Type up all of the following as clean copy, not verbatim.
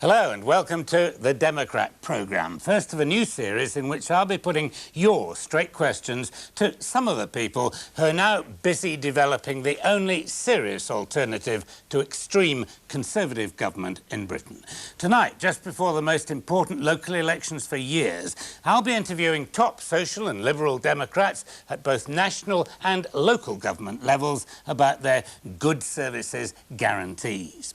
Hello and welcome to the Democrat programme, first of a new series in which I'll be putting your straight questions to some of the people who are now busy developing the only serious alternative to extreme Conservative government in Britain. Tonight, just before the most important local elections for years, I'll be interviewing top social and Liberal Democrats at both national and local government levels about their good services guarantees.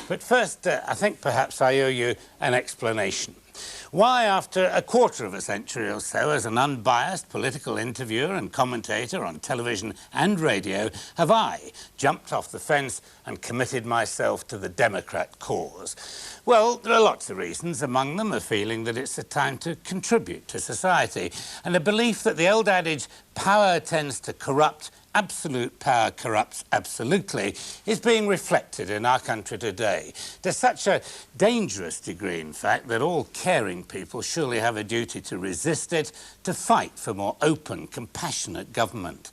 But first, I think perhaps I owe you an explanation. Why, after a quarter of a century or so as an unbiased political interviewer and commentator on television and radio, have I jumped off the fence and committed myself to the Democrat cause? Well, there are lots of reasons, among them a feeling that it's a time to contribute to society, and a belief that the old adage, power tends to corrupt, absolute power corrupts absolutely, is being reflected in our country today. To such a dangerous degree, in fact, that all caring people surely have a duty to resist it, to fight for more open, compassionate government.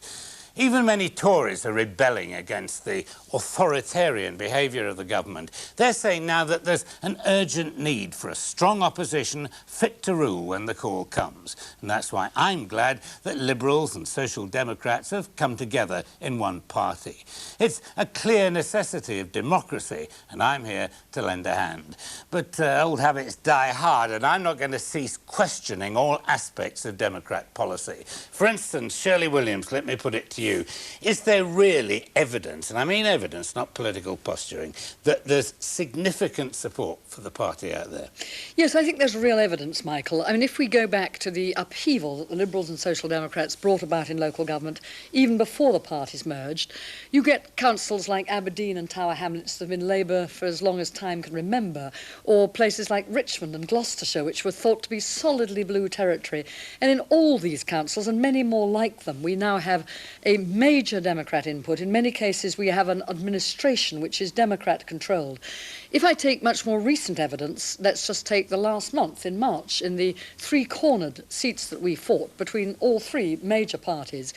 Even many Tories are rebelling against the authoritarian behaviour of the government. They're saying now that there's an urgent need for a strong opposition fit to rule when the call comes. And that's why I'm glad that Liberals and Social Democrats have come together in one party. It's a clear necessity of democracy, and I'm here to lend a hand. But old habits die hard, and I'm not going to cease questioning all aspects of Democrat policy. For instance, Shirley Williams, let me put it to you. Is there really evidence, and I mean evidence, not political posturing, that there's significant support for the party out there? Yes, I think there's real evidence, Michael. I mean, if we go back to the upheaval that the Liberals and Social Democrats brought about in local government, even before the parties merged, you get councils like Aberdeen and Tower Hamlets that have been Labour for as long as time can remember, or places like Richmond and Gloucestershire, which were thought to be solidly blue territory. And in all these councils, and many more like them, we now have a major Democrat input. In many cases, we have an administration which is Democrat-controlled. If I take much more recent evidence, let's just take the last month, in March, in the three-cornered seats that we fought between all three major parties,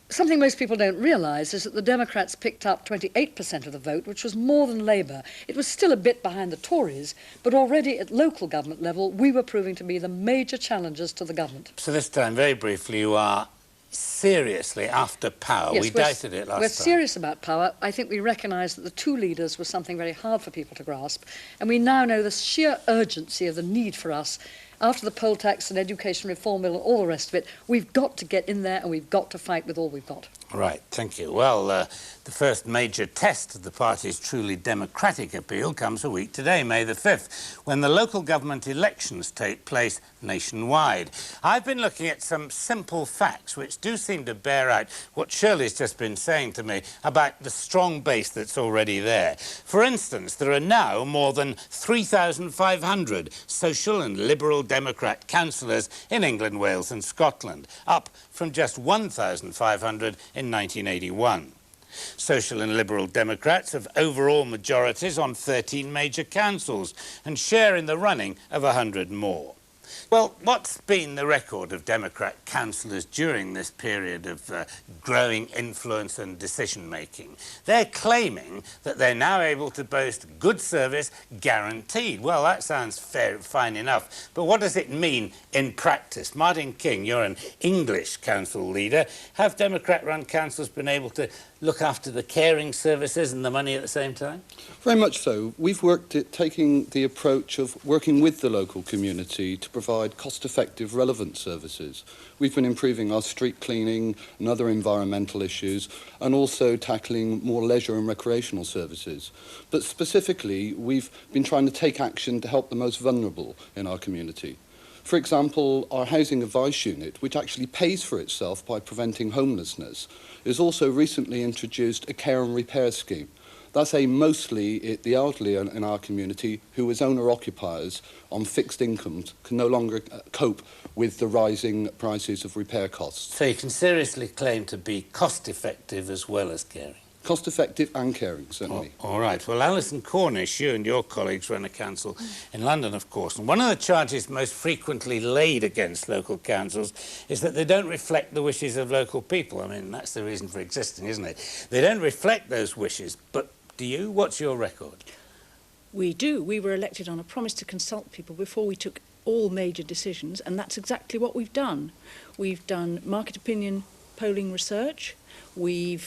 something most people don't realise is that the Democrats picked up 28% of the vote, which was more than Labour. It was still a bit behind the Tories, but already at local government level, we were proving to be the major challengers to the government. So this time, very briefly, you are seriously after power. Yes, we doubted it last time. We're serious about power. I think we recognise that the two leaders was something very hard for people to grasp, and we now know the sheer urgency of the need for us. After the poll tax and education reform bill and all the rest of it, we've got to get in there and we've got to fight with all we've got. Right, thank you. Well, the first major test of the party's truly democratic appeal comes a week today, May the 5th, when the local government elections take place nationwide. I've been looking at some simple facts which do seem to bear out what Shirley's just been saying to me about the strong base that's already there. For instance, there are now more than 3,500 social and Liberal Democrat councillors in England, Wales and Scotland, up from just 1,500 in 1981. Social and Liberal Democrats have overall majorities on 13 major councils and share in the running of 100 more. Well, what's been the record of Democrat councillors during this period of growing influence and decision-making? They're claiming that they're now able to boast good service guaranteed. Well, that sounds fine enough, but what does it mean in practice? Martin King, you're an English council leader. Have Democrat-run councils been able to look after the caring services and the money at the same time? Very much so. We've worked at taking the approach of working with the local community to provide cost-effective, relevant services. We've been improving our street cleaning and other environmental issues, and also tackling more leisure and recreational services. But specifically, we've been trying to take action to help the most vulnerable in our community. For example, our housing advice unit, which actually pays for itself by preventing homelessness, has also recently introduced a care and repair scheme. That's aimed mostly at the elderly in our community who, as owner-occupiers on fixed incomes, can no longer cope with the rising prices of repair costs. So you can seriously claim to be cost-effective as well as caring? Cost-effective and caring, certainly. Oh, all right. Well, Alison Cornish, you and your colleagues run a council in London, of course, and one of the charges most frequently laid against local councils is that they don't reflect the wishes of local people. I mean, that's the reason for existing, isn't it? They don't reflect those wishes, but do you? What's your record? We do. We were elected on a promise to consult people before we took all major decisions, and that's exactly what we've done. We've done market opinion polling research. We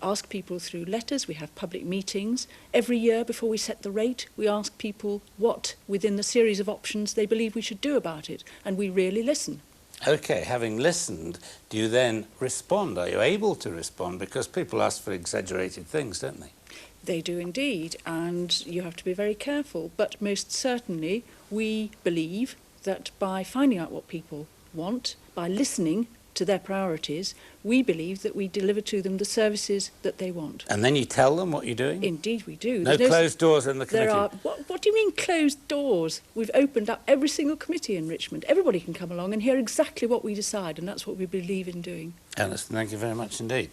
ask people through letters. We have public meetings. Every year before we set the rate, we ask people what, within the series of options, they believe we should do about it, and we really listen. OK, having listened, do you then respond? Are you able to respond? Because people ask for exaggerated things, don't they? They do indeed, and you have to be very careful. But most certainly, we believe that by finding out what people want, by listening to their priorities, we believe that we deliver to them the services that they want. And then you tell them what you're doing? Indeed we do. No closed doors in the committee? There are. What do you mean closed doors? We've opened up every single committee in Richmond. Everybody can come along and hear exactly what we decide, and that's what we believe in doing. Alison, thank you very much indeed.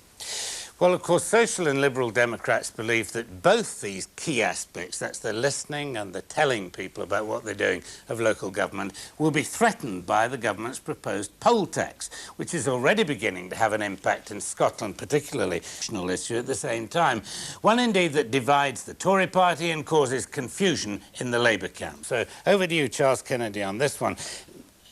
Well, of course, Social and Liberal Democrats believe that both these key aspects, that's the listening and the telling people about what they're doing of local government, will be threatened by the government's proposed poll tax, which is already beginning to have an impact in Scotland, particularly a national issue at the same time. One, indeed, that divides the Tory party and causes confusion in the Labour camp. So over to you, Charles Kennedy, on this one.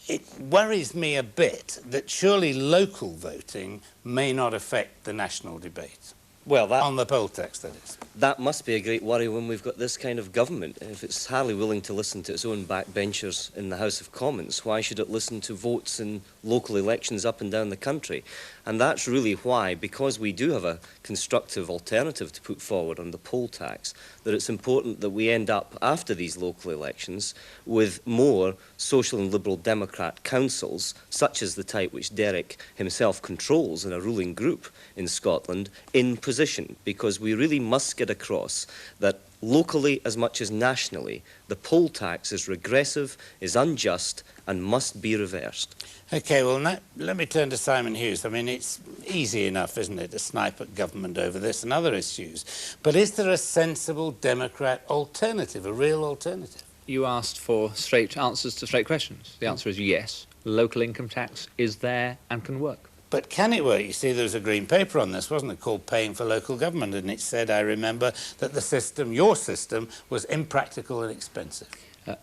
It worries me a bit that surely local voting may not affect the national debate. Well, on the poll tax, that is. That must be a great worry when we've got this kind of government. If it's hardly willing to listen to its own backbenchers in the House of Commons, why should it listen to votes in local elections up and down the country? And that's really why, because we do have a constructive alternative to put forward on the poll tax, that it's important that we end up, after these local elections, with more Social and Liberal Democrat councils, such as the type which Derek himself controls in a ruling group in Scotland, in position, because we really must get across that locally as much as nationally, the poll tax is regressive, is unjust, and must be reversed. OK, well, now, let me turn to Simon Hughes. I mean, it's easy enough, isn't it, to snipe at government over this and other issues. But is there a sensible Democrat alternative, a real alternative? You asked for straight answers to straight questions. The answer is yes. Local income tax is there and can work. But can it work? You see, there was a green paper on this, wasn't it, called Paying for Local Government, and it said, I remember, that the system, your system, was impractical and expensive.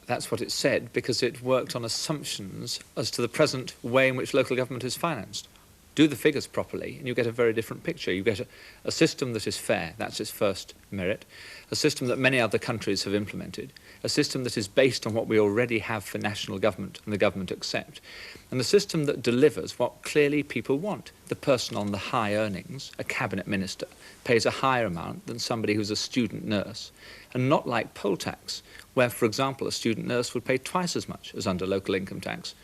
That's what it said, because it worked on assumptions as to the present way in which local government is financed. Do the figures properly, and you get a very different picture. You get a system that is fair, that's its first merit, a system that many other countries have implemented, a system that is based on what we already have for national government and the government accept, and a system that delivers what clearly people want. The person on the high earnings, a cabinet minister, pays a higher amount than somebody who's a student nurse, and not like poll tax, where, for example, a student nurse would pay twice as much as under local income tax.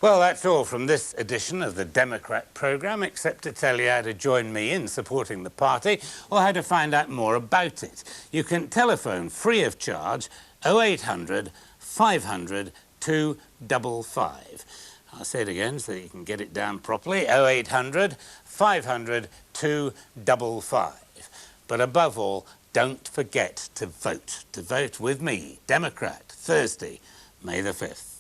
Well, that's all from this edition of the Democrat programme, except to tell you how to join me in supporting the party or how to find out more about it. You can telephone free of charge 0800 500 255. I'll say it again so that you can get it down properly, 0800 500 255. But above all, don't forget to vote with me, Democrat, Thursday, May the 5th.